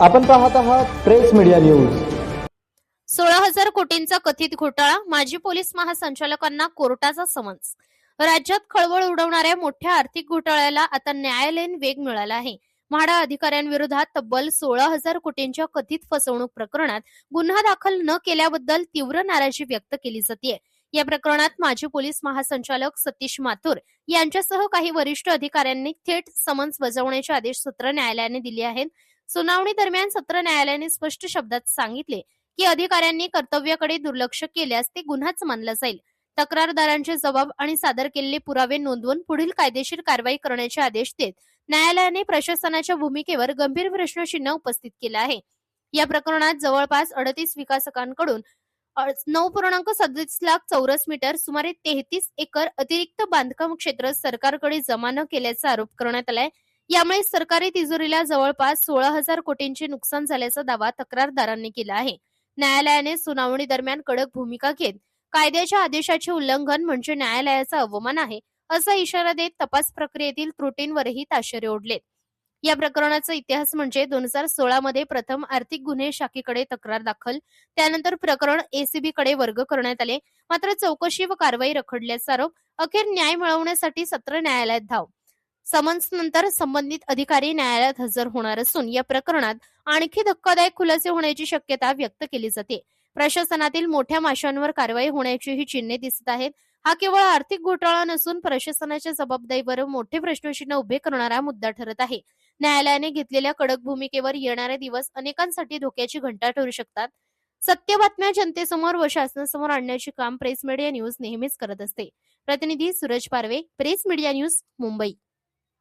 आपण पाहत आहात प्रेस मीडिया न्यूज। 16,000 कोटींचा कथित घोटाळा, माजी पोलीस महासंचालकांना कोर्टाचा समन्स। राज्यात खळबळ उडवणाऱ्या मोठ्या आर्थिक घोटाळ्याला आता न्यायालयीन वेग मिळाला आहे। म्हाडा अधिकाऱ्यांविरोधात तब्बल 16,000 कोटींच्या कथित फसवणूक प्रकरणात गुन्हा दाखल न केल्याबद्दल तीव्र नाराजी व्यक्त केली जाते। या प्रकरणात माजी पोलीस महासंचालक सतीश माथुर यांच्यासह काही वरिष्ठ अधिकाऱ्यांनी थेट समन्स बजावण्याचे आदेश सत्र न्यायालयाने दिले आहेत। सुनावणी दरम्यान सत्र न्यायालयाने स्पष्ट शब्दात सांगितले की अधिकाऱ्यांनी कर्तव्याकडे दुर्लक्ष केल्यास ते गुन्हाच मानला जाईल। तक्रारदारांचे जबाब आणि सादर केलेले पुरावे नोंदवून पुढील कायदेशीर कारवाई करण्याचे आदेश देत न्यायालयाने प्रशासनाच्या भूमिकेवर गंभीर प्रश्नचिन्ह उपस्थित केला आहे। या प्रकरणात जवळपास 38 विकासकांकडून 9.37 लाख चौरस मीटर सुमारे 33 एकर अतिरिक्त बांधकाम क्षेत्र सरकारकडे जमा न केल्याचा आरोप करण्यात आलाय। यामुळे सरकारी तिजोरीला जवळपास 16,000 कोटींचे नुकसान झाल्याचा दावा तक्रारदारांनी केला आहे। न्यायालयाने सुनावणी दरम्यान कडक भूमिका घेत कायद्याच्या आदेशाचे उल्लंघन म्हणजे न्यायालयाचा अवमान आहे असा इशारा देत तपास प्रक्रियेतील त्रुटींवरही ताशेरे ओढले। या प्रकरणाचा इतिहास म्हणजे 2016 मध्ये प्रथम आर्थिक गुन्हे शाखेकडे तक्रार दाखल, त्यानंतर प्रकरण एसीबी कडे वर्ग करण्यात आले, मात्र चौकशी व कारवाई रखडल्याचा आरोप। अखेर न्याय मिळवण्यासाठी सत्र न्यायालयात धाव। समन्स नंतर संबंधित अधिकारी न्यायालयात हजर होणार असून या प्रकरणात आणखी धक्कादायक खुलासे होण्याची शक्यता व्यक्त केली जाते। प्रशासनातील मोठ्या माशांवर कारवाई होण्याचीही चिन्हे दिसत आहेत। हा केवळ आर्थिक घोटाळा नसून प्रशासनाच्या जबाबदारीवर मोठे प्रश्नचिन्ह उभे करणारा मुद्दा ठरत आहे। न्यायालयाने घेतलेल्या कडक भूमिकेवर येणारे दिवस अनेकांसाठी धोक्याची घंटा ठरू शकतात। सत्य बातम्या जनतेसमोर व शासनासमोर आणण्याचे काम प्रेस मीडिया न्यूज नेहमीच करत असते। प्रतिनिधी सूरज पारवे, प्रेस मीडिया न्यूज, मुंबई।